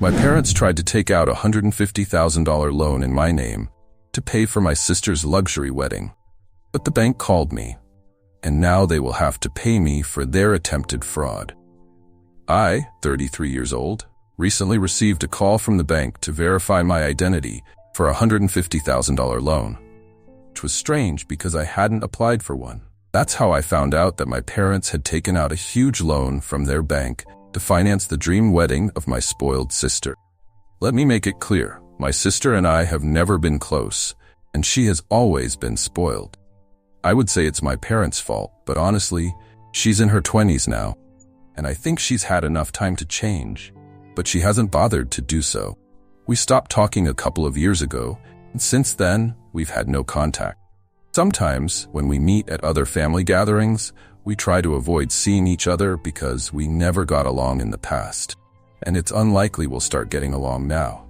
My parents tried to take out a $150,000 loan in my name to pay for my sister's luxury wedding, but the bank called me, and now they will have to pay me for their attempted fraud. I, 33 years old, recently received a call from the bank to verify my identity for a $150,000 loan, which was strange because I hadn't applied for one. That's how I found out that my parents had taken out a huge loan from their bank to finance the dream wedding of my spoiled sister. Let me make it clear, my sister and I have never been close, and she has always been spoiled. I would say it's my parents' fault, but honestly, she's in her 20s now, and I think she's had enough time to change, but she hasn't bothered to do so. We stopped talking a couple of years ago, and since then, we've had no contact. Sometimes, when we meet at other family gatherings, we try to avoid seeing each other because we never got along in the past, and it's unlikely we'll start getting along now.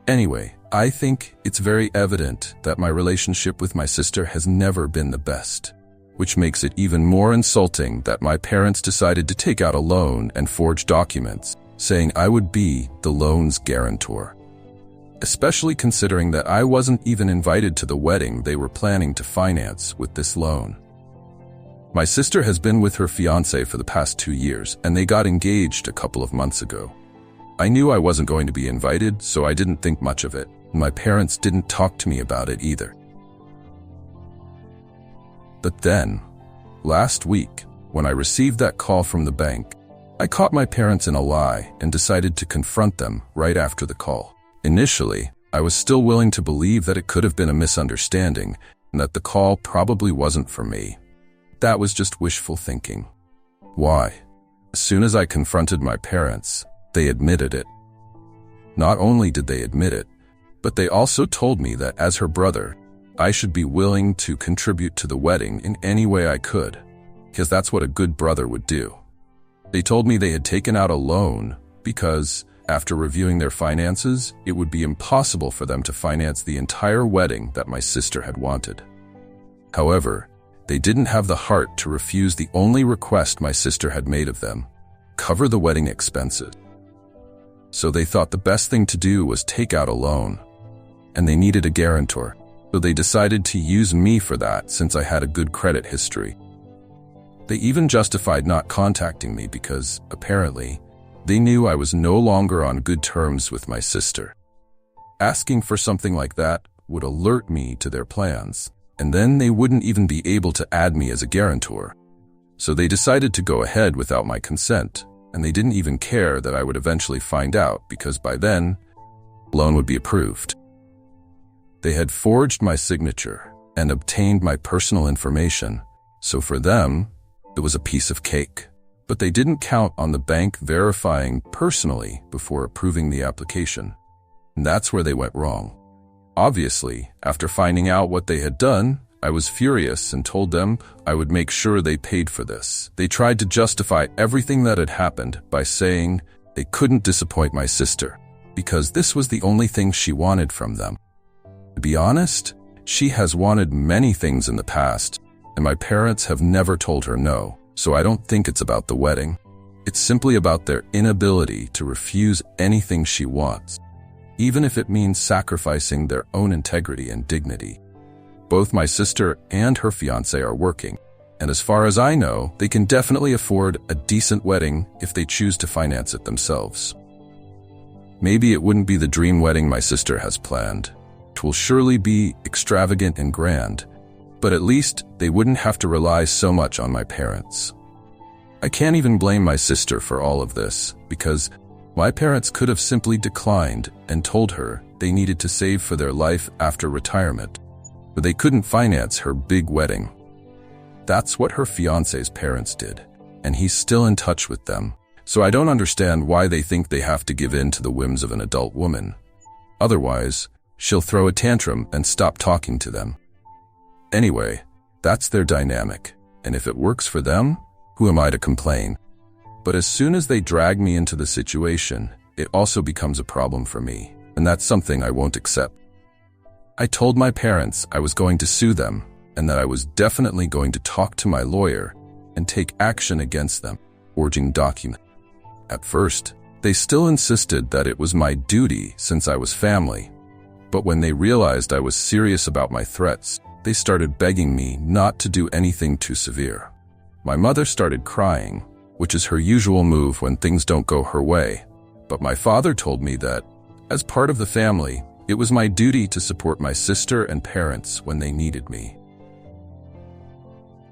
Anyway, I think it's very evident that my relationship with my sister has never been the best, which makes it even more insulting that my parents decided to take out a loan and forge documents saying I would be the loan's guarantor. Especially considering that I wasn't even invited to the wedding they were planning to finance with this loan. My sister has been with her fiancé for the past 2 years, and they got engaged a couple of months ago. I knew I wasn't going to be invited, so I didn't think much of it. My parents didn't talk to me about it either. But then, last week, when I received that call from the bank, I caught my parents in a lie and decided to confront them right after the call. Initially, I was still willing to believe that it could have been a misunderstanding and that the call probably wasn't for me. That was just wishful thinking. Why? As soon as I confronted my parents, they admitted it. Not only did they admit it, but they also told me that as her brother, I should be willing to contribute to the wedding in any way I could, because that's what a good brother would do. They told me they had taken out a loan because, after reviewing their finances, it would be impossible for them to finance the entire wedding that my sister had wanted. However, they didn't have the heart to refuse the only request my sister had made of them: cover the wedding expenses. So they thought the best thing to do was take out a loan, and they needed a guarantor, so they decided to use me for that since I had a good credit history. They even justified not contacting me because, apparently, they knew I was no longer on good terms with my sister. Asking for something like that would alert me to their plans, and then they wouldn't even be able to add me as a guarantor. So they decided to go ahead without my consent, and they didn't even care that I would eventually find out because by then, the loan would be approved. They had forged my signature and obtained my personal information, so for them, it was a piece of cake. But they didn't count on the bank verifying personally before approving the application. And that's where they went wrong. Obviously, after finding out what they had done, I was furious and told them I would make sure they paid for this. They tried to justify everything that had happened by saying they couldn't disappoint my sister because this was the only thing she wanted from them. To be honest, she has wanted many things in the past, and my parents have never told her no, so I don't think it's about the wedding. It's simply about their inability to refuse anything she wants, even if it means sacrificing their own integrity and dignity. Both my sister and her fiancé are working, and as far as I know, they can definitely afford a decent wedding if they choose to finance it themselves. Maybe it wouldn't be the dream wedding my sister has planned. It will surely be extravagant and grand, but at least they wouldn't have to rely so much on my parents. I can't even blame my sister for all of this, because my parents could have simply declined and told her they needed to save for their life after retirement, but they couldn't finance her big wedding. That's what her fiancé's parents did, and he's still in touch with them, so I don't understand why they think they have to give in to the whims of an adult woman. Otherwise, she'll throw a tantrum and stop talking to them. Anyway, that's their dynamic, and if it works for them, who am I to complain? But as soon as they drag me into the situation, it also becomes a problem for me, and that's something I won't accept. I told my parents I was going to sue them, and that I was definitely going to talk to my lawyer and take action against them, forging documents. At first, They still insisted that it was my duty since I was family, but when they realized I was serious about my threats, they started begging me not to do anything too severe. My mother started crying, which is her usual move when things don't go her way, but my father told me that, as part of the family, it was my duty to support my sister and parents when they needed me.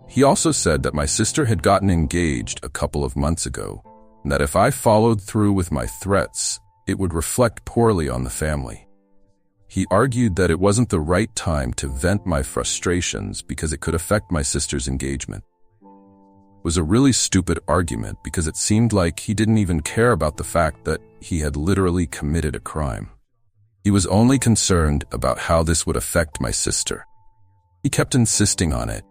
He also said that my sister had gotten engaged a couple of months ago, and that if I followed through with my threats, it would reflect poorly on the family. He argued that it wasn't the right time to vent my frustrations because it could affect my sister's engagement. It was a really stupid argument because it seemed like he didn't even care about the fact that he had literally committed a crime. He was only concerned about how this would affect my sister. He kept insisting on it,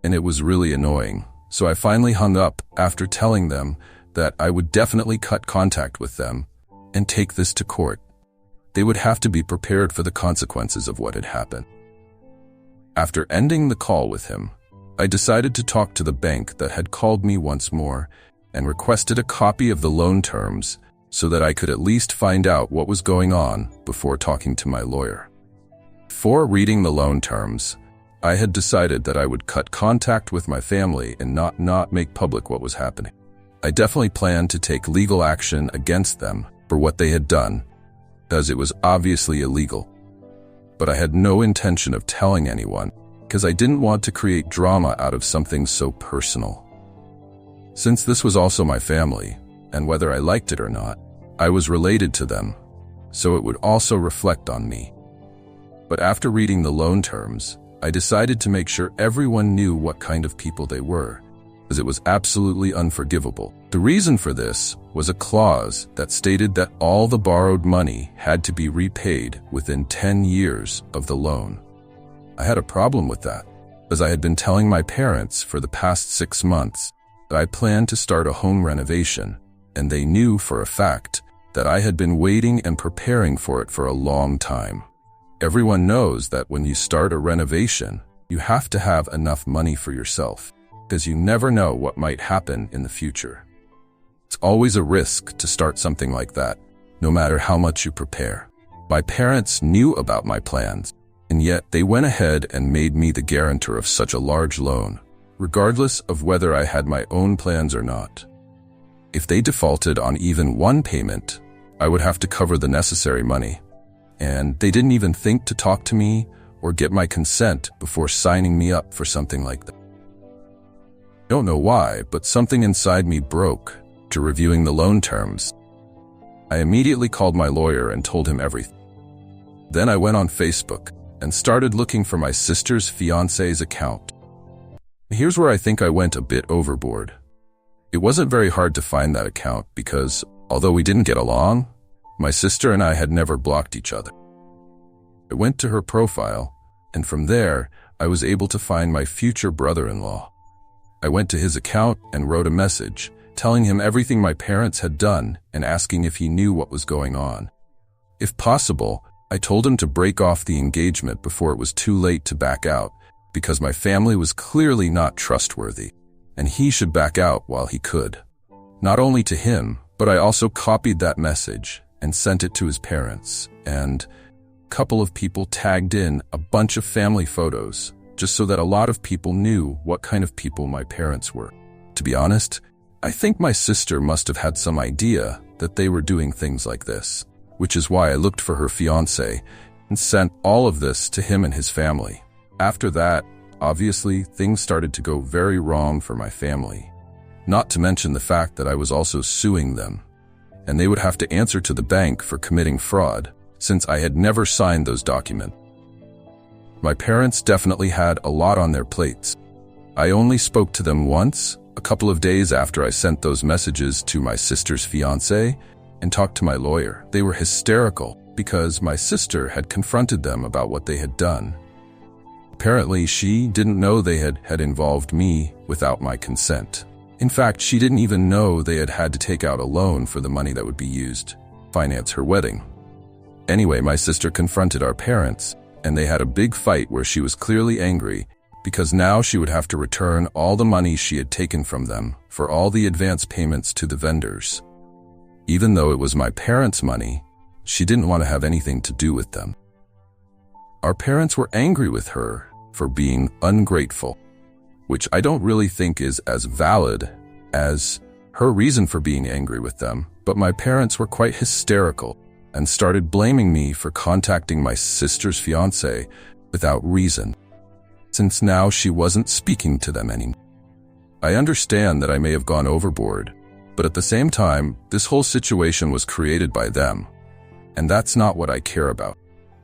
and it was really annoying, so I finally hung up after telling them that I would definitely cut contact with them and take this to court. They would have to be prepared for the consequences of what had happened. After ending the call with him, I decided to talk to the bank that had called me once more and requested a copy of the loan terms so that I could at least find out what was going on before talking to my lawyer. Before reading the loan terms, I had decided that I would cut contact with my family and not make public what was happening. I definitely planned to take legal action against them for what they had done, as it was obviously illegal. But I had no intention of telling anyone, because I didn't want to create drama out of something so personal. Since this was also my family, and whether I liked it or not, I was related to them, so it would also reflect on me. But after reading the loan terms, I decided to make sure everyone knew what kind of people they were, as it was absolutely unforgivable. The reason for this was a clause that stated that all the borrowed money had to be repaid within 10 years of the loan. I had a problem with that, as I had been telling my parents for the past 6 months that I planned to start a home renovation, and they knew for a fact that I had been waiting and preparing for it for a long time. Everyone knows that when you start a renovation, you have to have enough money for yourself, because you never know what might happen in the future. It's always a risk to start something like that, no matter how much you prepare. My parents knew about my plans, and yet they went ahead and made me the guarantor of such a large loan, regardless of whether I had my own plans or not. If they defaulted on even one payment, I would have to cover the necessary money, and they didn't even think to talk to me or get my consent before signing me up for something like that. I don't know why, but something inside me broke to reviewing the loan terms. I immediately called my lawyer and told him everything. Then I went on Facebook and started looking for my sister's fiancé's account. Here's where I think I went a bit overboard. It wasn't very hard to find that account because, although we didn't get along, my sister and I had never blocked each other. I went to her profile, and from there, I was able to find my future brother-in-law. I went to his account and wrote a message, telling him everything my parents had done and asking if he knew what was going on. If possible, I told him to break off the engagement before it was too late to back out, because my family was clearly not trustworthy, and he should back out while he could. Not only to him, but I also copied that message and sent it to his parents, and a couple of people tagged in a bunch of family photos, just so that a lot of people knew what kind of people my parents were. To be honest, I think my sister must have had some idea that they were doing things like this, which is why I looked for her fiancé and sent all of this to him and his family. After that, obviously, things started to go very wrong for my family. Not to mention the fact that I was also suing them, and they would have to answer to the bank for committing fraud, since I had never signed those documents. My parents definitely had a lot on their plates. I only spoke to them once, a couple of days after I sent those messages to my sister's fiancé and talked to my lawyer. They were hysterical because my sister had confronted them about what they had done. Apparently, she didn't know they had involved me without my consent. In fact, she didn't even know they had to take out a loan for the money that would be used to finance her wedding. Anyway, my sister confronted our parents, and they had a big fight where she was clearly angry because now she would have to return all the money she had taken from them for all the advance payments to the vendors. Even though it was my parents' money, she didn't want to have anything to do with them. Our parents were angry with her for being ungrateful, which I don't really think is as valid as her reason for being angry with them, but my parents were quite hysterical and started blaming me for contacting my sister's fiancé without reason, since now she wasn't speaking to them anymore. I understand that I may have gone overboard, but at the same time, this whole situation was created by them, and that's not what I care about.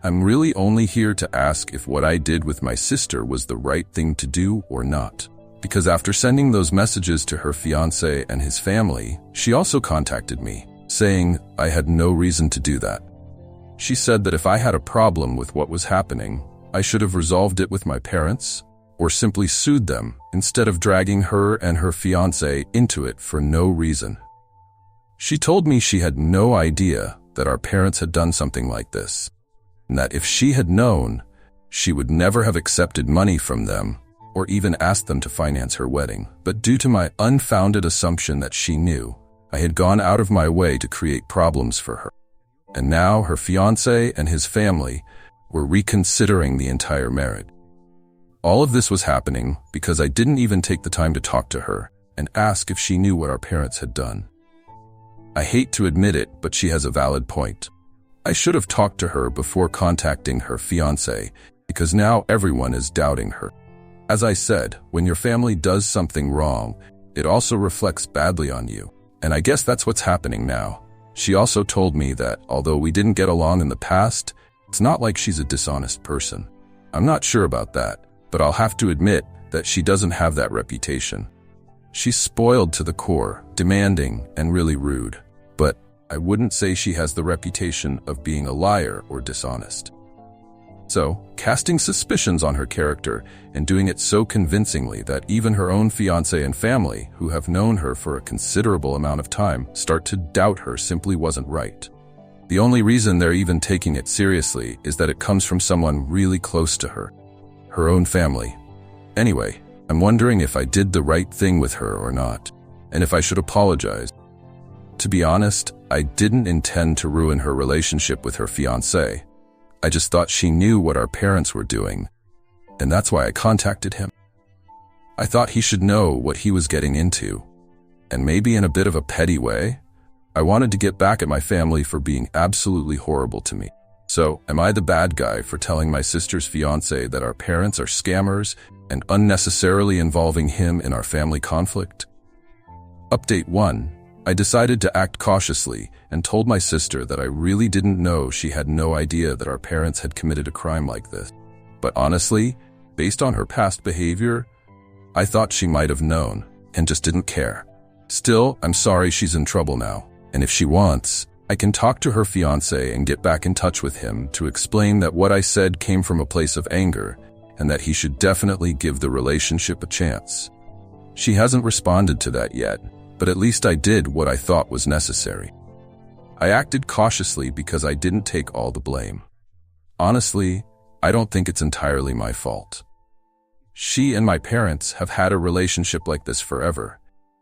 I'm really only here to ask if what I did with my sister was the right thing to do or not. Because after sending those messages to her fiancé and his family, she also contacted me, saying I had no reason to do that. She said that if I had a problem with what was happening, I should have resolved it with my parents, or simply sued them, instead of dragging her and her fiancé into it for no reason. She told me she had no idea that our parents had done something like this, and that if she had known, she would never have accepted money from them or even asked them to finance her wedding. But due to my unfounded assumption that she knew, I had gone out of my way to create problems for her. And now her fiancé and his family were reconsidering the entire marriage. All of this was happening because I didn't even take the time to talk to her and ask if she knew what our parents had done. I hate to admit it, but she has a valid point. I should have talked to her before contacting her fiancé, because now everyone is doubting her. As I said, when your family does something wrong, it also reflects badly on you. And I guess that's what's happening now. She also told me that although we didn't get along in the past, it's not like she's a dishonest person. I'm not sure about that, but I'll have to admit that she doesn't have that reputation. She's spoiled to the core, demanding, and really rude. But I wouldn't say she has the reputation of being a liar or dishonest. So, casting suspicions on her character and doing it so convincingly that even her own fiancé and family, who have known her for a considerable amount of time, start to doubt her simply wasn't right. The only reason they're even taking it seriously is that it comes from someone really close to her, her own family. Anyway, I'm wondering if I did the right thing with her or not, and if I should apologize. To be honest, I didn't intend to ruin her relationship with her fiancé. I just thought she knew what our parents were doing, and that's why I contacted him. I thought he should know what he was getting into, and maybe in a bit of a petty way, I wanted to get back at my family for being absolutely horrible to me. So, am I the bad guy for telling my sister's fiancé that our parents are scammers and unnecessarily involving him in our family conflict? Update 1. I decided to act cautiously and told my sister that I really didn't know she had no idea that our parents had committed a crime like this. But honestly, based on her past behavior, I thought she might have known and just didn't care. Still, I'm sorry she's in trouble now, and if she wants, I can talk to her fiancé and get back in touch with him to explain that what I said came from a place of anger and that he should definitely give the relationship a chance. She hasn't responded to that yet, but at least I did what I thought was necessary. I acted cautiously because I didn't take all the blame. Honestly, I don't think it's entirely my fault. She and my parents have had a relationship like this forever,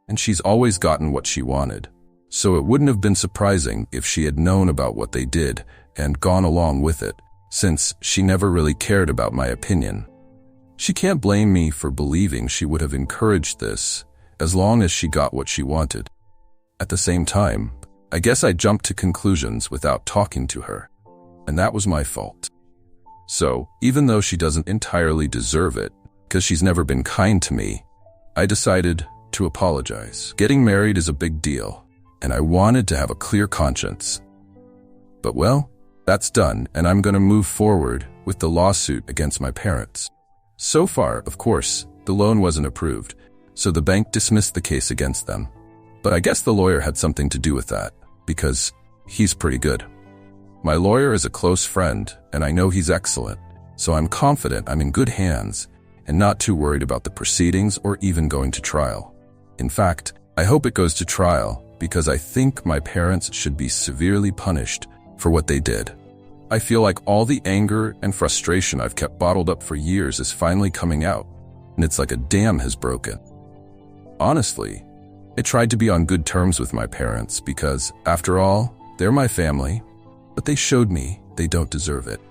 and she's always gotten what she wanted, so it wouldn't have been surprising if she had known about what they did and gone along with it, since she never really cared about my opinion. She can't blame me for believing she would have encouraged this, as long as she got what she wanted. At the same time, I guess I jumped to conclusions without talking to her, and that was my fault. So, even though she doesn't entirely deserve it, because she's never been kind to me, I decided to apologize. Getting married is a big deal, and I wanted to have a clear conscience. But well, that's done, and I'm going to move forward with the lawsuit against my parents. So far, of course, the loan wasn't approved, so the bank dismissed the case against them. But I guess the lawyer had something to do with that, because he's pretty good. My lawyer is a close friend, and I know he's excellent, so I'm confident I'm in good hands and not too worried about the proceedings or even going to trial. In fact, I hope it goes to trial because I think my parents should be severely punished for what they did. I feel like all the anger and frustration I've kept bottled up for years is finally coming out, and it's like a dam has broken. Honestly, I tried to be on good terms with my parents because, after all, they're my family, but they showed me they don't deserve it.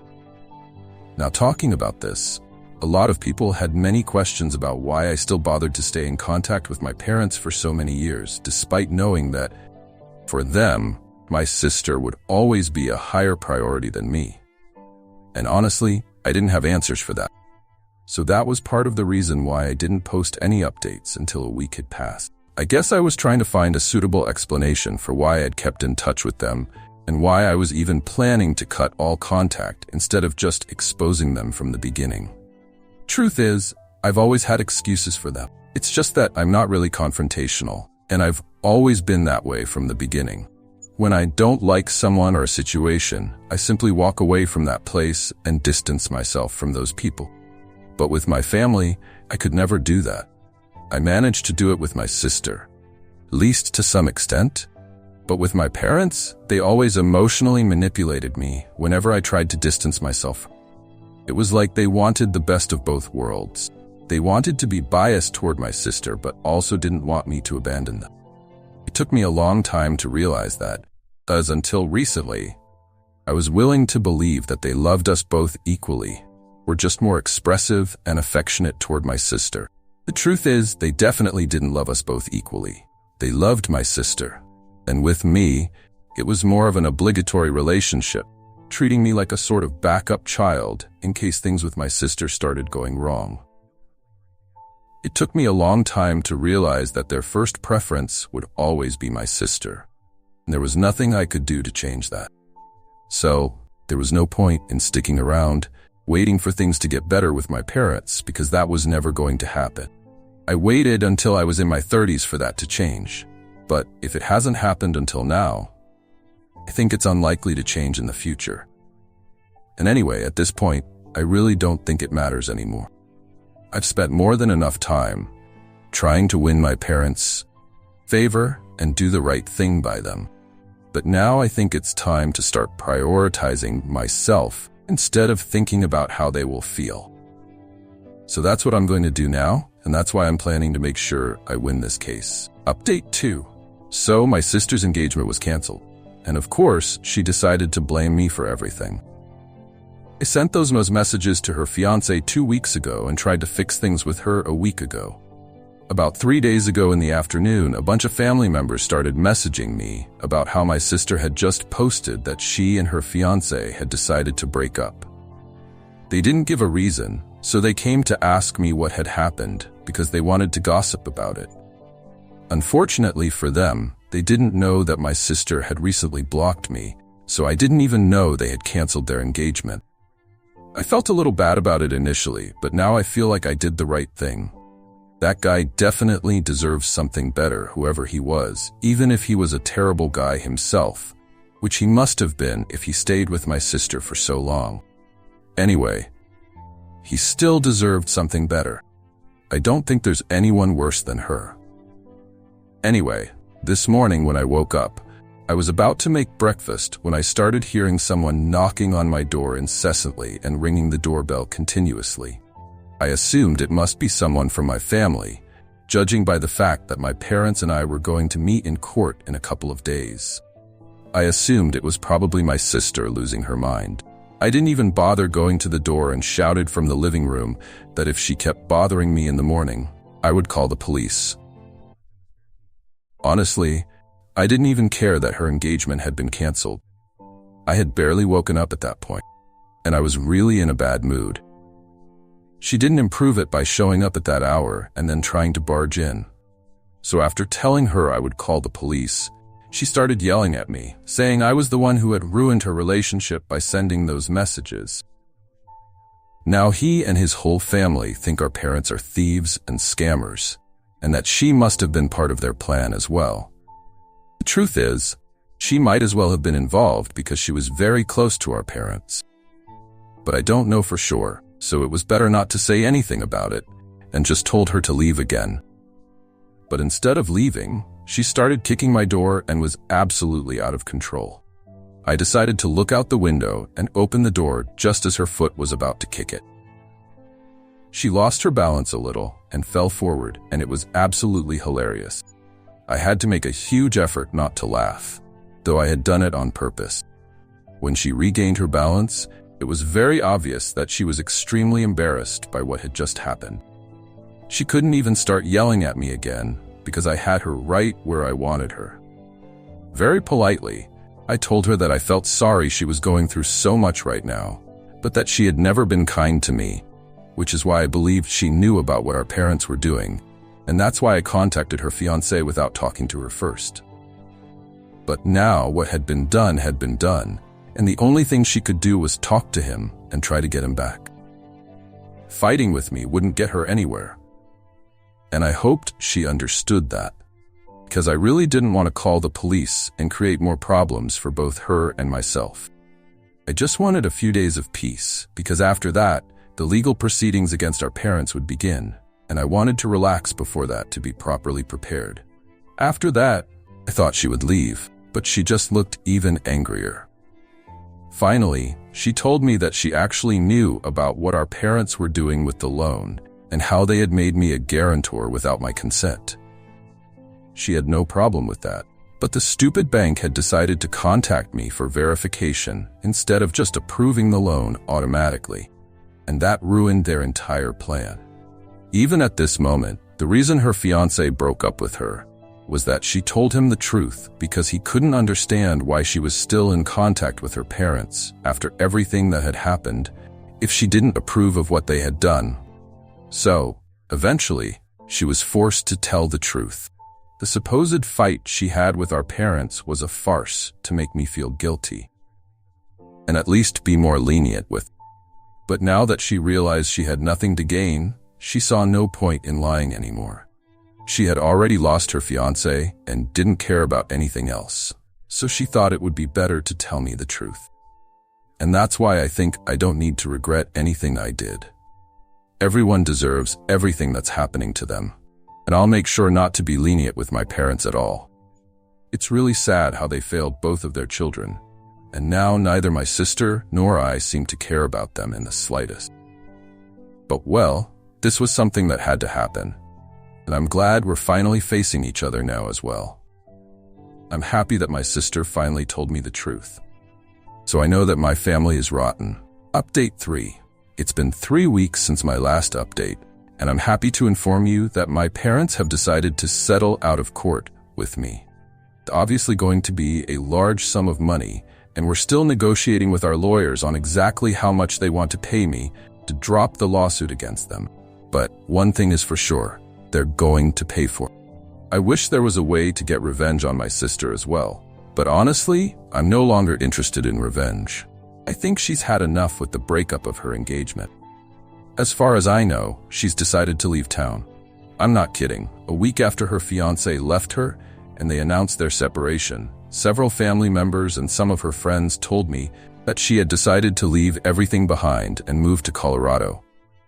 Now, talking about this, a lot of people had many questions about why I still bothered to stay in contact with my parents for so many years, despite knowing that, for them, my sister would always be a higher priority than me. And honestly, I didn't have answers for that. So that was part of the reason why I didn't post any updates until a week had passed. I guess I was trying to find a suitable explanation for why I'd kept in touch with them and why I was even planning to cut all contact instead of just exposing them from the beginning. Truth is, I've always had excuses for them. It's just that I'm not really confrontational, and I've always been that way from the beginning. When I don't like someone or a situation, I simply walk away from that place and distance myself from those people. But with my family, I could never do that. I managed to do it with my sister, at least to some extent. But with my parents, they always emotionally manipulated me whenever I tried to distance myself. It was like they wanted the best of both worlds. They wanted to be biased toward my sister, but also didn't want me to abandon them. It took me a long time to realize that, as until recently, I was willing to believe that they loved us both equally, were just more expressive and affectionate toward my sister. The truth is, they definitely didn't love us both equally. They loved my sister. And with me, it was more of an obligatory relationship, treating me like a sort of backup child in case things with my sister started going wrong. It took me a long time to realize that their first preference would always be my sister, and there was nothing I could do to change that. So, there was no point in sticking around, waiting for things to get better with my parents, because that was never going to happen. I waited until I was in my 30s for that to change. But if it hasn't happened until now, I think it's unlikely to change in the future. And anyway, at this point, I really don't think it matters anymore. I've spent more than enough time trying to win my parents' favor and do the right thing by them. But now I think it's time to start prioritizing myself instead of thinking about how they will feel. So that's what I'm going to do now, and that's why I'm planning to make sure I win this case. Update 2. So my sister's engagement was canceled, and of course, she decided to blame me for everything. I sent those messages to her fiancé 2 weeks ago and tried to fix things with her a week ago. About 3 days ago in the afternoon, a bunch of family members started messaging me about how my sister had just posted that she and her fiancé had decided to break up. They didn't give a reason, so they came to ask me what had happened because they wanted to gossip about it. Unfortunately for them, they didn't know that my sister had recently blocked me, so I didn't even know they had canceled their engagement. I felt a little bad about it initially, but now I feel like I did the right thing. That guy definitely deserves something better, whoever he was, even if he was a terrible guy himself, which he must have been if he stayed with my sister for so long. Anyway, he still deserved something better. I don't think there's anyone worse than her. Anyway, this morning when I woke up, I was about to make breakfast when I started hearing someone knocking on my door incessantly and ringing the doorbell continuously. I assumed it must be someone from my family, judging by the fact that my parents and I were going to meet in court in a couple of days. I assumed it was probably my sister losing her mind. I didn't even bother going to the door and shouted from the living room that if she kept bothering me in the morning, I would call the police. Honestly, I didn't even care that her engagement had been canceled. I had barely woken up at that point, and I was really in a bad mood. She didn't improve it by showing up at that hour and then trying to barge in. So after telling her I would call the police, she started yelling at me, saying I was the one who had ruined her relationship by sending those messages. Now he and his whole family think our parents are thieves and scammers, and that she must have been part of their plan as well. The truth is, she might as well have been involved because she was very close to our parents. But I don't know for sure, so it was better not to say anything about it, and just told her to leave again. But instead of leaving, she started kicking my door and was absolutely out of control. I decided to look out the window and open the door just as her foot was about to kick it. She lost her balance a little and fell forward, and it was absolutely hilarious. I had to make a huge effort not to laugh, though I had done it on purpose. When she regained her balance, it was very obvious that she was extremely embarrassed by what had just happened. She couldn't even start yelling at me again because I had her right where I wanted her. Very politely, I told her that I felt sorry she was going through so much right now, but that she had never been kind to me, which is why I believed she knew about what our parents were doing, and that's why I contacted her fiancé without talking to her first. But now what had been done, and the only thing she could do was talk to him and try to get him back. Fighting with me wouldn't get her anywhere. And I hoped she understood that, because I really didn't want to call the police and create more problems for both her and myself. I just wanted a few days of peace, because after that, the legal proceedings against our parents would begin, and I wanted to relax before that to be properly prepared. After that, I thought she would leave, but she just looked even angrier. Finally, she told me that she actually knew about what our parents were doing with the loan and how they had made me a guarantor without my consent. She had no problem with that, but the stupid bank had decided to contact me for verification instead of just approving the loan automatically, and that ruined their entire plan. Even at this moment, the reason her fiancé broke up with her was that she told him the truth because he couldn't understand why she was still in contact with her parents after everything that had happened if she didn't approve of what they had done. So, eventually, she was forced to tell the truth. The supposed fight she had with our parents was a farce to make me feel guilty, and at least be more lenient with. But now that she realized she had nothing to gain, she saw no point in lying anymore. She had already lost her fiancé and didn't care about anything else, so she thought it would be better to tell me the truth. And that's why I think I don't need to regret anything I did. Everyone deserves everything that's happening to them, and I'll make sure not to be lenient with my parents at all. It's really sad how they failed both of their children, and now neither my sister nor I seem to care about them in the slightest. But well, this was something that had to happen, and I'm glad we're finally facing each other now as well. I'm happy that my sister finally told me the truth, so I know that my family is rotten. Update 3. It's been 3 weeks since my last update, and I'm happy to inform you that my parents have decided to settle out of court with me. It's obviously going to be a large sum of money, and we're still negotiating with our lawyers on exactly how much they want to pay me to drop the lawsuit against them. But one thing is for sure, they're going to pay for it. I wish there was a way to get revenge on my sister as well, but honestly, I'm no longer interested in revenge. I think she's had enough with the breakup of her engagement. As far as I know, she's decided to leave town. I'm not kidding. A week after her fiancé left her and they announced their separation, several family members and some of her friends told me that she had decided to leave everything behind and move to Colorado.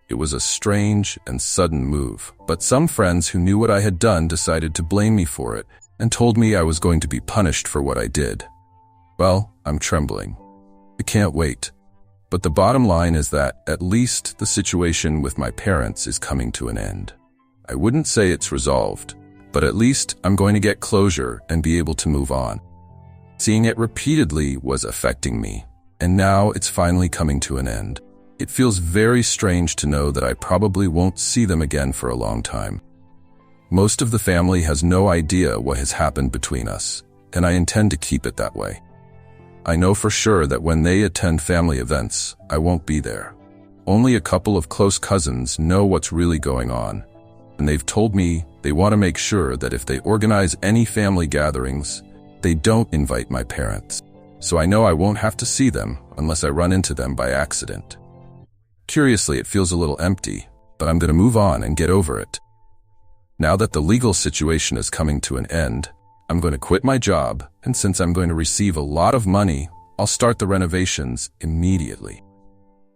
It was a strange and sudden move, but some friends who knew what I had done decided to blame me for it and told me I was going to be punished for what I did. Well, I'm trembling. I can't wait. But the bottom line is that at least the situation with my parents is coming to an end. I wouldn't say it's resolved, but at least I'm going to get closure and be able to move on. Seeing it repeatedly was affecting me, and now it's finally coming to an end. It feels very strange to know that I probably won't see them again for a long time. Most of the family has no idea what has happened between us, and I intend to keep it that way. I know for sure that when they attend family events, I won't be there. Only a couple of close cousins know what's really going on, and they've told me they want to make sure that if they organize any family gatherings, they don't invite my parents. So I know I won't have to see them unless I run into them by accident. Curiously, it feels a little empty, but I'm going to move on and get over it. Now that the legal situation is coming to an end, I'm going to quit my job, and since I'm going to receive a lot of money, I'll start the renovations immediately.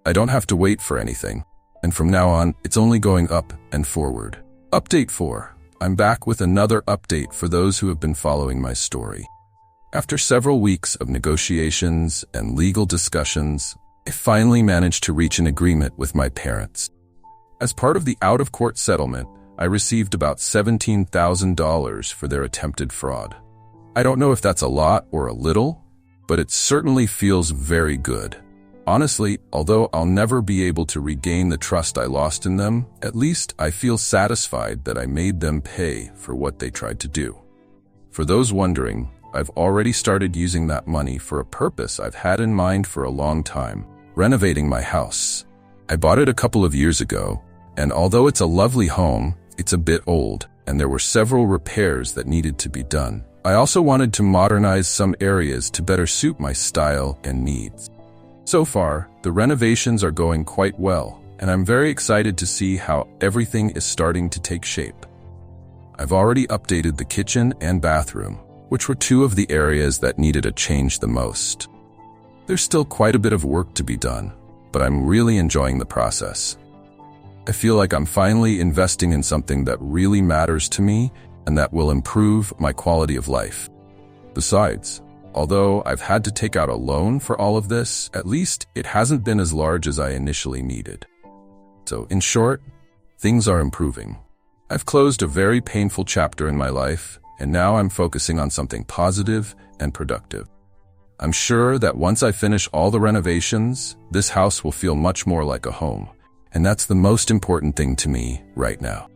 I don't have to wait for anything, and from now on, it's only going up and forward. Update 4. I'm back with another update for those who have been following my story. After several weeks of negotiations and legal discussions, I finally managed to reach an agreement with my parents. As part of the out-of-court settlement, I received about $17,000 for their attempted fraud. I don't know if that's a lot or a little, but it certainly feels very good. Honestly, although I'll never be able to regain the trust I lost in them, at least I feel satisfied that I made them pay for what they tried to do. For those wondering, I've already started using that money for a purpose I've had in mind for a long time: renovating my house. I bought it a couple of years ago, and although it's a lovely home, it's a bit old, and there were several repairs that needed to be done. I also wanted to modernize some areas to better suit my style and needs. So far, the renovations are going quite well, and I'm very excited to see how everything is starting to take shape. I've already updated the kitchen and bathroom, which were two of the areas that needed a change the most. There's still quite a bit of work to be done, but I'm really enjoying the process. I feel like I'm finally investing in something that really matters to me and that will improve my quality of life. Besides, although I've had to take out a loan for all of this, at least it hasn't been as large as I initially needed. So, in short, things are improving. I've closed a very painful chapter in my life, and now I'm focusing on something positive and productive. I'm sure that once I finish all the renovations, this house will feel much more like a home, and that's the most important thing to me right now.